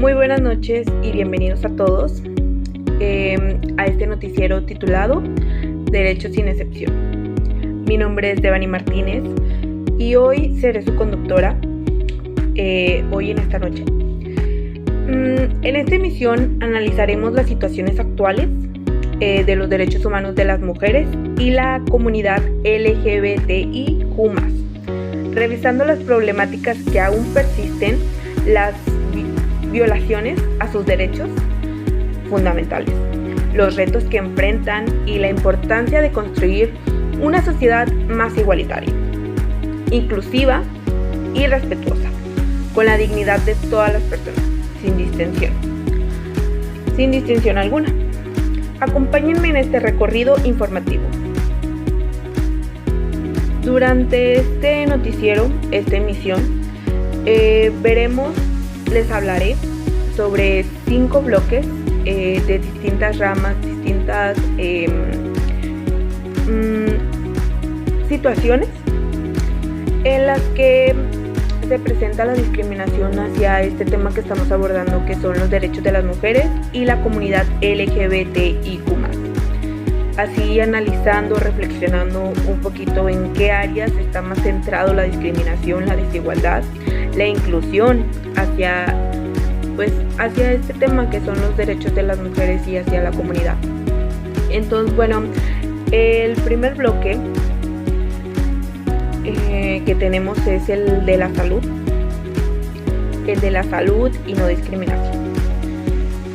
Muy buenas noches y bienvenidos a todos a este noticiero titulado Derechos sin excepción. Mi nombre es Devani Martínez y hoy seré su conductora hoy en esta noche. En esta emisión analizaremos las situaciones actuales de los derechos humanos de las mujeres y la comunidad LGBTIQ+, revisando las problemáticas que aún persisten, las violaciones a sus derechos fundamentales, los retos que enfrentan y la importancia de construir una sociedad más igualitaria, inclusiva y respetuosa, con la dignidad de todas las personas, sin distinción alguna. Acompáñenme en este recorrido informativo. Durante este noticiero, esta emisión, les hablaré sobre 5 bloques de distintas ramas, distintas situaciones en las que se presenta la discriminación hacia este tema que estamos abordando, que son los derechos de las mujeres y la comunidad LGBTIQ+. Así analizando, reflexionando un poquito en qué áreas está más centrado la discriminación, la desigualdad, la inclusión hacia este tema que son los derechos de las mujeres y hacia la comunidad. Entonces, el primer bloque que tenemos es el de la salud y no discriminación.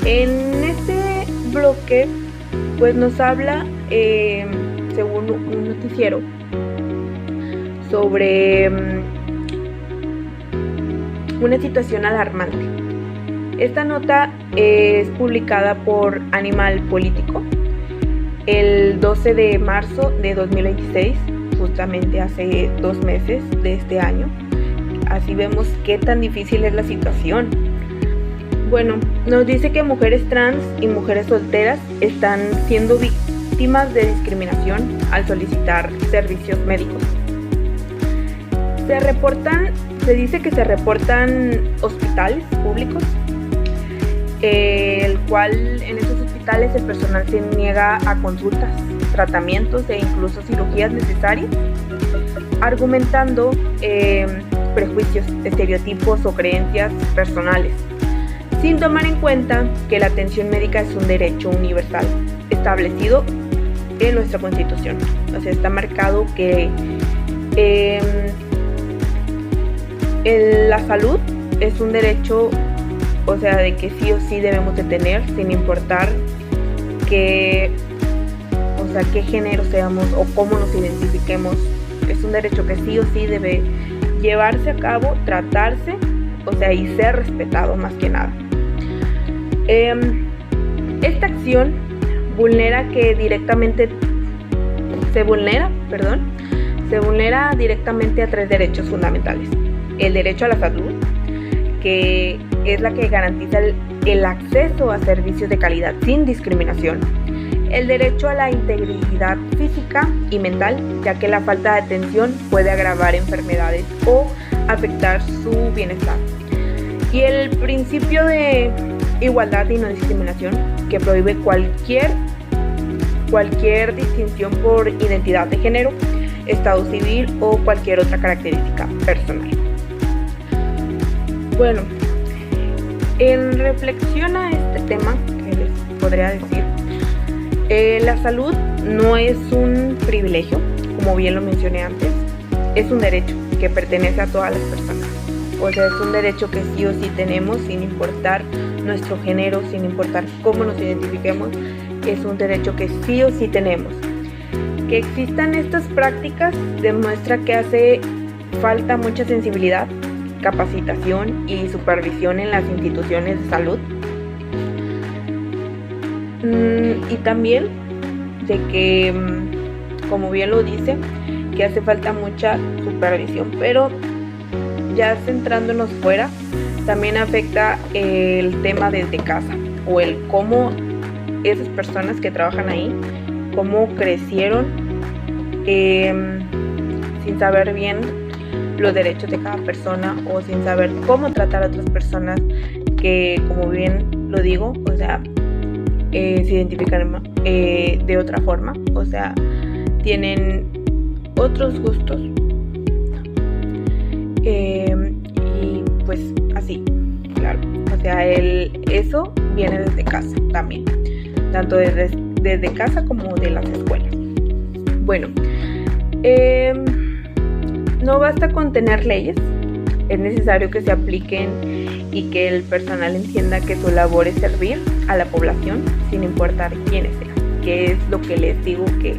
En este bloque nos habla, según un noticiero, sobre una situación alarmante. Esta nota es publicada por Animal Político el 12 de marzo de 2026, justamente hace 2 meses de este año. Así vemos qué tan difícil es la situación. Nos dice que mujeres trans y mujeres solteras están siendo víctimas de discriminación al solicitar servicios médicos. Se dice que se reportan hospitales públicos, el cual en esos hospitales el personal se niega a consultas, tratamientos e incluso cirugías necesarias, argumentando prejuicios, estereotipos o creencias personales, sin tomar en cuenta que la atención médica es un derecho universal establecido en nuestra Constitución. O sea, está marcado que la salud es un derecho, de que sí o sí debemos de tener, sin importar qué género seamos o cómo nos identifiquemos. Es un derecho que sí o sí debe llevarse a cabo, tratarse, y ser respetado más que nada. Esta acción se vulnera directamente a 3 derechos fundamentales: el derecho a la salud, que es la que garantiza el acceso a servicios de calidad sin discriminación; el derecho a la integridad física y mental, ya que la falta de atención puede agravar enfermedades o afectar su bienestar; y el principio de igualdad y no discriminación, que prohíbe cualquier distinción por identidad de género, estado civil o cualquier otra característica personal. En reflexión a este tema, que les podría decir, la salud no es un privilegio, como bien lo mencioné antes, es un derecho que pertenece a todas las personas. Es un derecho que sí o sí tenemos, sin importar nuestro género, sin importar cómo nos identifiquemos, es un derecho que sí o sí tenemos. Que existan estas prácticas demuestra que hace falta mucha sensibilidad, capacitación y supervisión en las instituciones de salud, y también de que, como bien lo dice, que hace falta mucha supervisión, pero ya centrándonos fuera, también afecta el tema desde casa, o el cómo esas personas que trabajan ahí, cómo crecieron sin saber bien los derechos de cada persona o sin saber cómo tratar a otras personas que, como bien lo digo, o sea, se identifican de otra forma, o sea, tienen otros gustos, y pues así, claro, o sea, eso viene desde casa también, tanto desde casa como de las escuelas. Bueno, no basta con tener leyes, es necesario que se apliquen y que el personal entienda que su labor es servir a la población sin importar quiénes sean, que es lo que les digo, que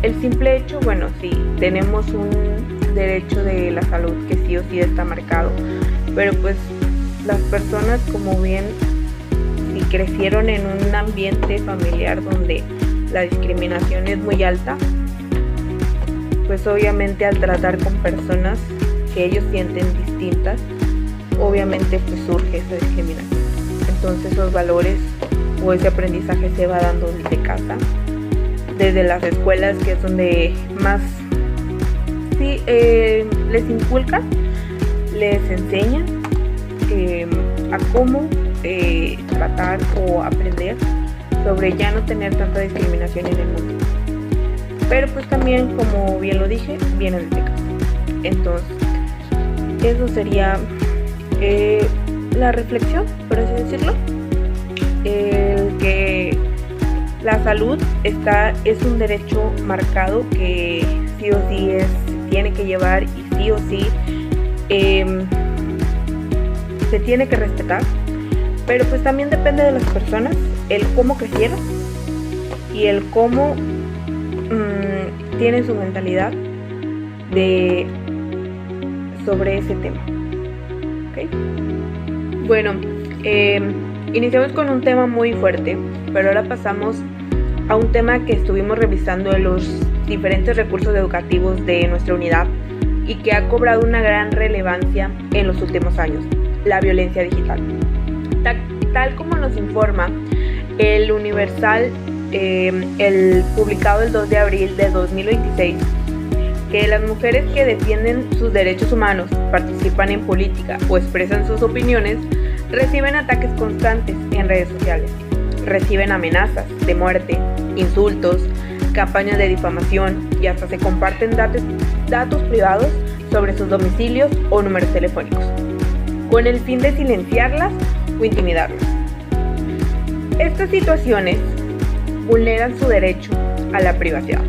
el simple hecho, bueno, sí, tenemos un derecho de la salud que sí o sí está marcado, pero pues las personas, como bien, si crecieron en un ambiente familiar donde la discriminación es muy alta, pues obviamente al tratar con personas que ellos sienten distintas, obviamente pues surge esa discriminación. Entonces esos valores o ese aprendizaje se va dando desde casa, desde las escuelas, que es donde más les inculcan, les enseñan a cómo tratar o aprender sobre ya no tener tanta discriminación en el mundo. Pero pues también, como bien lo dije, viene desde casa. Entonces, eso sería la reflexión, por así decirlo. El que la salud es un derecho marcado que sí o sí tiene que llevar, y sí o sí se tiene que respetar. Pero pues también depende de las personas, el cómo crecieron y el cómo tienen su mentalidad sobre ese tema. ¿Okay? Bueno, iniciamos con un tema muy fuerte, pero ahora pasamos a un tema que estuvimos revisando en los diferentes recursos educativos de nuestra unidad y que ha cobrado una gran relevancia en los últimos años: la violencia digital. Tal como nos informa el Universal, el publicado el 2 de abril de 2026, que las mujeres que defienden sus derechos humanos, participan en política o expresan sus opiniones, reciben ataques constantes en redes sociales, reciben amenazas de muerte, insultos, campañas de difamación, y hasta se comparten datos privados sobre sus domicilios o números telefónicos, con el fin de silenciarlas o intimidarlas. Estas situaciones vulneran su derecho a la privacidad,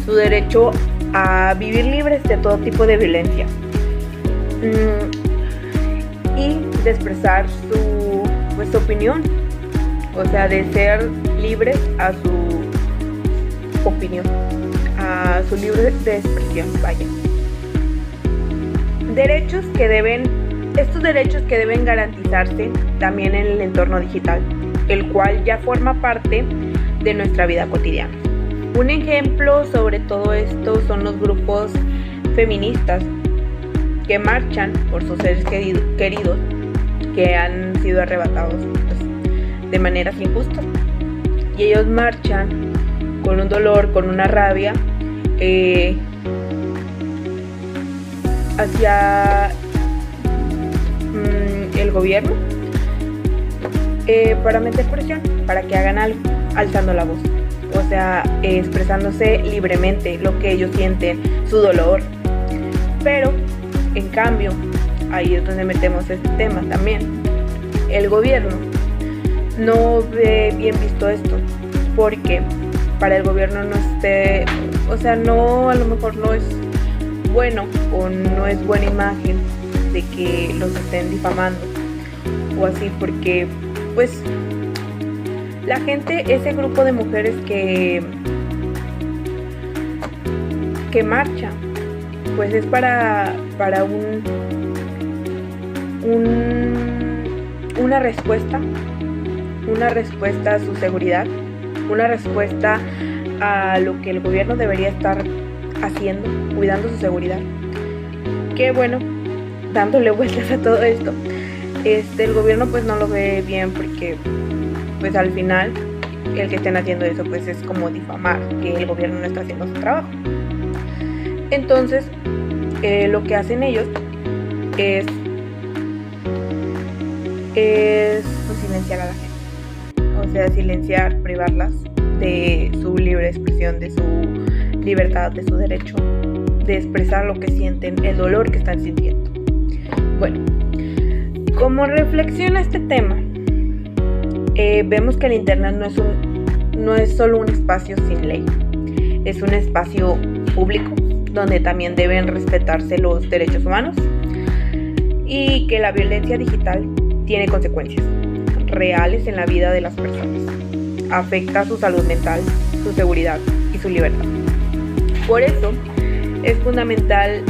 su derecho a vivir libres de todo tipo de violencia y de expresar su opinión, o sea, de ser libres a su opinión, a su libre de expresión, vaya. Estos derechos que deben garantizarse también en el entorno digital, el cual ya forma parte de nuestra vida cotidiana. Un ejemplo sobre todo esto son los grupos feministas que marchan por sus seres queridos que han sido arrebatados de maneras injustas. Y ellos marchan con un dolor, con una rabia hacia el gobierno para meter presión, para que hagan algo, alzando la voz, o sea, expresándose libremente lo que ellos sienten, su dolor. Pero en cambio, ahí es donde metemos este tema también, el gobierno no ve bien visto esto, porque para el gobierno no, a lo mejor no es bueno o no es buena imagen de que los estén difamando o así, porque pues la gente, ese grupo de mujeres que marcha, pues es para una respuesta a su seguridad, una respuesta a lo que el gobierno debería estar haciendo, cuidando su seguridad. Que bueno, dándole vueltas a todo esto, el gobierno pues no lo ve bien, porque pues al final el que estén haciendo eso pues es como difamar que el gobierno no está haciendo su trabajo. Entonces lo que hacen ellos es es silenciar a la gente. O sea, silenciar, privarlas de su libre expresión, de su libertad, de su derecho de expresar lo que sienten, el dolor que están sintiendo. Bueno, como reflexión a este tema, vemos que el internet no es solo un espacio sin ley, es un espacio público donde también deben respetarse los derechos humanos y que la violencia digital tiene consecuencias reales en la vida de las personas, afecta su salud mental, su seguridad y su libertad. Por eso es fundamental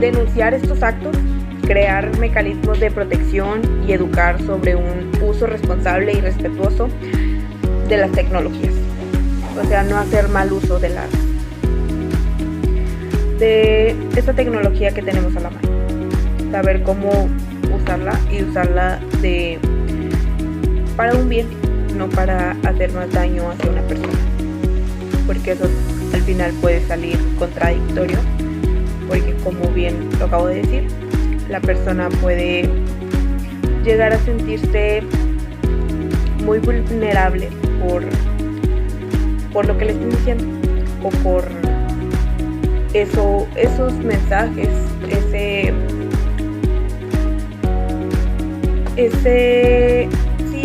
denunciar estos actos, crear mecanismos de protección y educar sobre un uso responsable y respetuoso de las tecnologías. O sea, no hacer mal uso de esta tecnología que tenemos a la mano. Saber cómo usarla y usarla para un bien, no para hacer más daño hacia una persona. Porque eso al final puede salir contradictorio, porque como bien lo acabo de decir, la persona puede llegar a sentirse muy vulnerable por lo que le estén diciendo o por esos mensajes,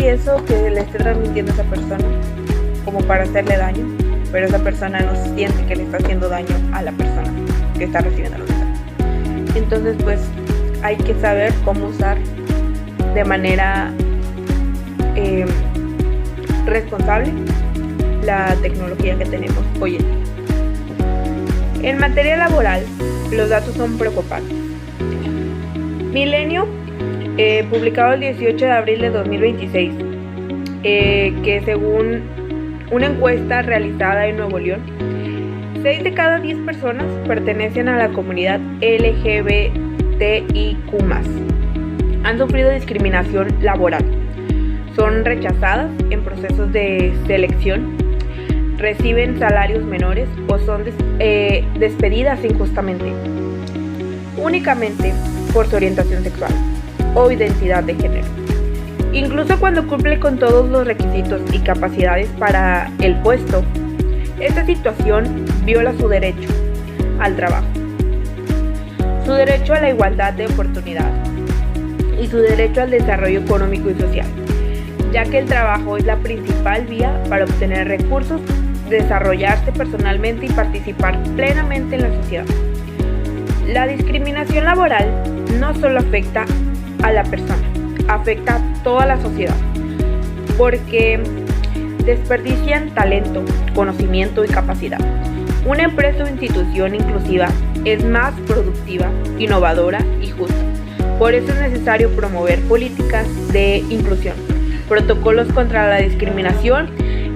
eso que le esté transmitiendo a esa persona como para hacerle daño, pero esa persona no siente que le está haciendo daño a la persona que está recibiendo los mensajes. Entonces pues hay que saber cómo usar de manera responsable la tecnología que tenemos hoy en día. En materia laboral, los datos son preocupantes. Milenio, publicado el 18 de abril de 2026, que según una encuesta realizada en Nuevo León, 6 de cada 10 personas pertenecen a la comunidad LGBTIQ+. Han sufrido discriminación laboral, son rechazadas en procesos de selección, reciben salarios menores o son despedidas injustamente, únicamente por su orientación sexual o identidad de género. Incluso cuando cumple con todos los requisitos y capacidades para el puesto, esta situación viola su derecho al trabajo, su derecho a la igualdad de oportunidad y su derecho al desarrollo económico y social, ya que el trabajo es la principal vía para obtener recursos, desarrollarse personalmente y participar plenamente en la sociedad. La discriminación laboral no solo afecta a la persona, afecta a toda la sociedad, porque desperdician talento, conocimiento y capacidad. Una empresa o institución inclusiva es más productiva, innovadora y justa. Por eso es necesario promover políticas de inclusión, protocolos contra la discriminación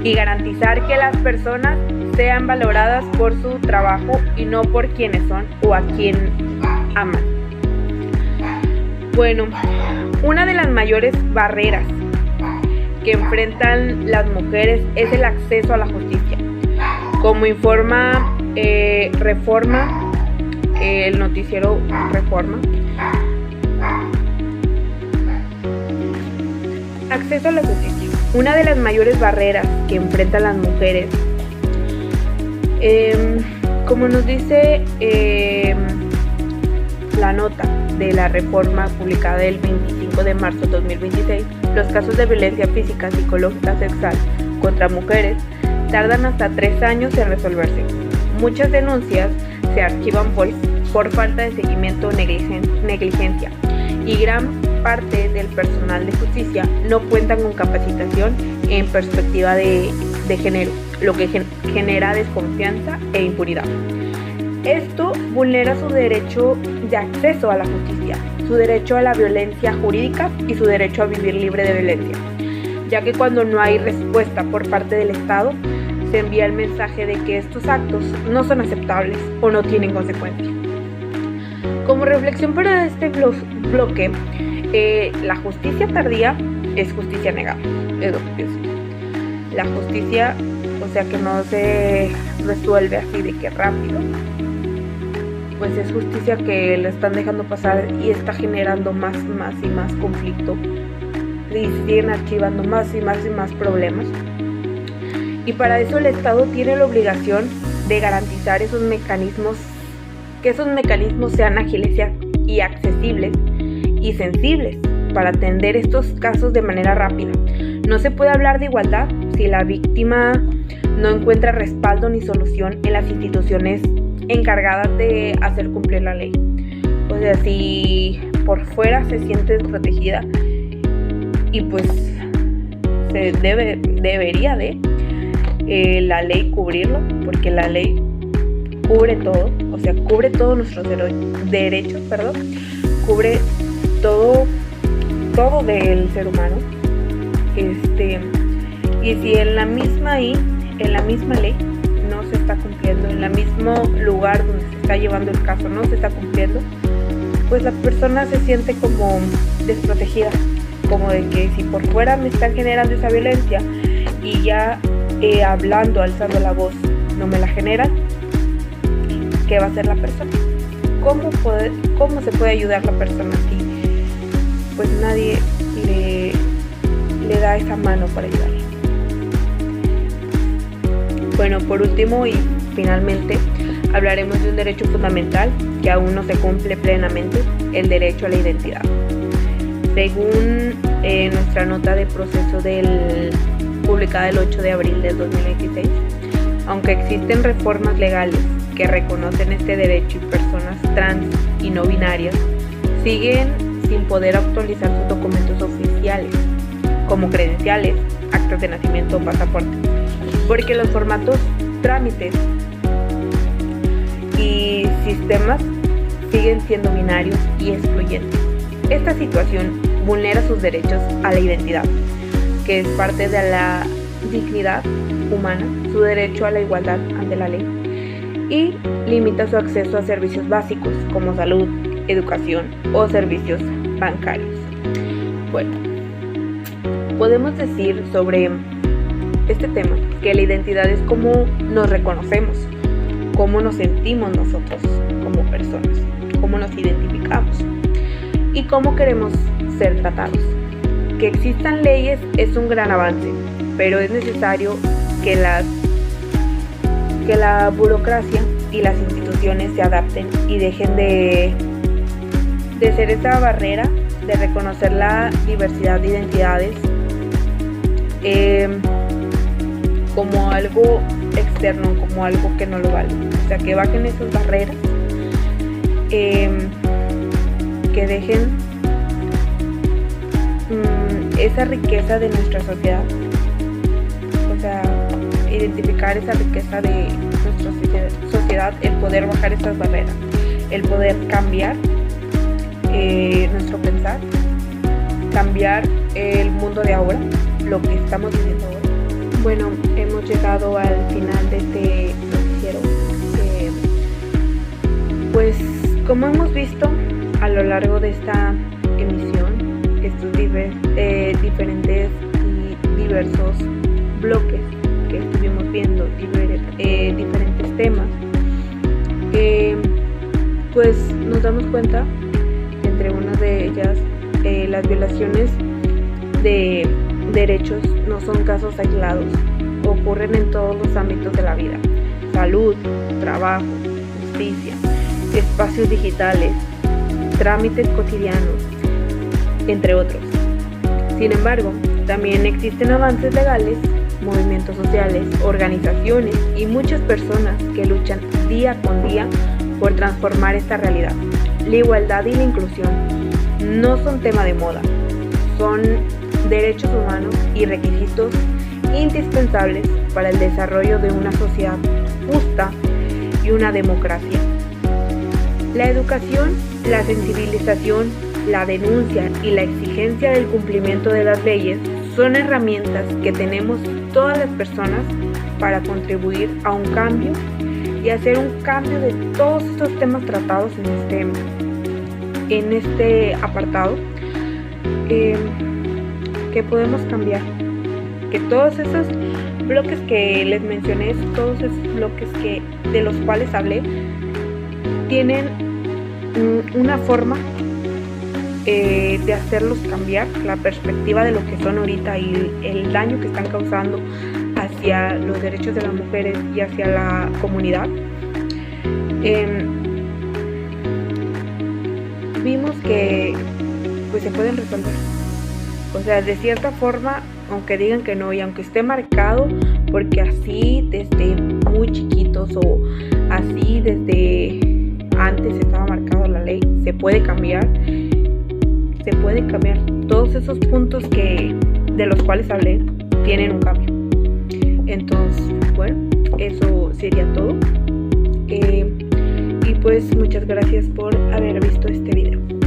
y garantizar que las personas sean valoradas por su trabajo y no por quienes son o a quien aman. Bueno, una de las mayores barreras que enfrentan las mujeres es el acceso a la justicia. Como informa Reforma, el noticiero Reforma, acceso a la justicia. Una de las mayores barreras que enfrentan las mujeres, como nos dice la nota de la Reforma publicada el 25 de marzo de 2026, los casos de violencia física, psicológica, sexual contra mujeres tardan hasta 3 años en resolverse. Muchas denuncias se archivan por falta de seguimiento o negligencia, y gran parte del personal de justicia no cuentan con capacitación en perspectiva de género, lo que genera desconfianza e impunidad. Esto vulnera su derecho de acceso a la justicia, su derecho a la violencia jurídica y su derecho a vivir libre de violencia, ya que cuando no hay respuesta por parte del Estado, se envía el mensaje de que estos actos no son aceptables o no tienen consecuencias. Como reflexión para este bloque, la justicia tardía es justicia negada, es lo que pienso. La justicia, o sea, que no se resuelve así de que rápido, pues es justicia que le están dejando pasar y está generando más y más conflicto y se siguen archivando más y más y más problemas. Y para eso el Estado tiene la obligación de garantizar esos mecanismos, que esos mecanismos sean ágiles y accesibles y sensibles para atender estos casos de manera rápida. No se puede hablar de igualdad si la víctima no encuentra respaldo ni solución en las instituciones encargadas de hacer cumplir la ley. O sea, si por fuera se siente desprotegida, y pues se debería de la ley cubrirlo, porque la ley cubre todo, o sea, cubre todos nuestros derechos, cubre todo del ser humano. Y si en la misma ley no se está cumpliendo, en el mismo lugar donde se está llevando el caso no se está cumpliendo, pues la persona se siente como desprotegida, como de que si por fuera me están generando esa violencia y ya hablando, alzando la voz, no me la generan, ¿qué va a hacer la persona? ¿Cómo se puede ayudar la persona si pues nadie le da esa mano para ayudarle? Bueno, por último y finalmente hablaremos de un derecho fundamental que aún no se cumple plenamente, el derecho a la identidad. Según nuestra nota de proceso publicada el 8 de abril del 2016, aunque existen reformas legales que reconocen este derecho y personas trans y no binarias siguen sin poder actualizar sus documentos oficiales, como credenciales, actas de nacimiento o pasaporte, porque los formatos, trámites y sistemas siguen siendo binarios y excluyentes. Esta situación vulnera sus derechos a la identidad, que es parte de la dignidad humana, su derecho a la igualdad ante la ley, y limita su acceso a servicios básicos como salud, educación o servicios bancarios. Bueno, podemos decir sobre este tema que la identidad es cómo nos reconocemos, cómo nos sentimos nosotros como personas, cómo nos identificamos y cómo queremos ser tratados. Que existan leyes es un gran avance, pero es necesario que la burocracia y las instituciones se adapten y dejen de ser esa barrera de reconocer la diversidad de identidades como algo externo, como algo que no lo vale. O sea, que bajen esas barreras, que dejen esa riqueza de nuestra sociedad, o sea, identificar esa riqueza de nuestra sociedad, el poder bajar esas barreras, el poder cambiar nuestro pensar, cambiar el mundo de ahora, lo que estamos viviendo ahora. Bueno, hemos llegado al final de este noticiero. Pues como hemos visto a lo largo de esta emisión, estos diferentes y diversos bloques que estuvimos viendo, diferentes temas, pues nos damos cuenta, entre una de ellas, las violaciones de derechos no son casos aislados, ocurren en todos los ámbitos de la vida: salud, trabajo, justicia, espacios digitales, trámites cotidianos, entre otros. Sin embargo, también existen avances legales, movimientos sociales, organizaciones y muchas personas que luchan día con día por transformar esta realidad. La igualdad y la inclusión no son tema de moda, son derechos humanos y requisitos indispensables para el desarrollo de una sociedad justa y una democracia. La educación, la sensibilización, la denuncia y la exigencia del cumplimiento de las leyes son herramientas que tenemos todas las personas para contribuir a un cambio y hacer un cambio de todos estos temas tratados en este apartado, que podemos cambiar, que todos esos bloques que les mencioné, todos esos bloques de los cuales hablé, tienen una forma de hacerlos cambiar la perspectiva de lo que son ahorita y el daño que están causando hacia los derechos de las mujeres y hacia la comunidad. Vimos que pues se pueden resolver. O sea, de cierta forma, aunque digan que no y aunque esté marcado, porque así desde muy chiquitos o así desde antes estaba marcado la ley, se puede cambiar. Se pueden cambiar. Todos esos puntos de los cuales hablé tienen un cambio. Entonces, bueno, eso sería todo. Y pues muchas gracias por haber visto este video.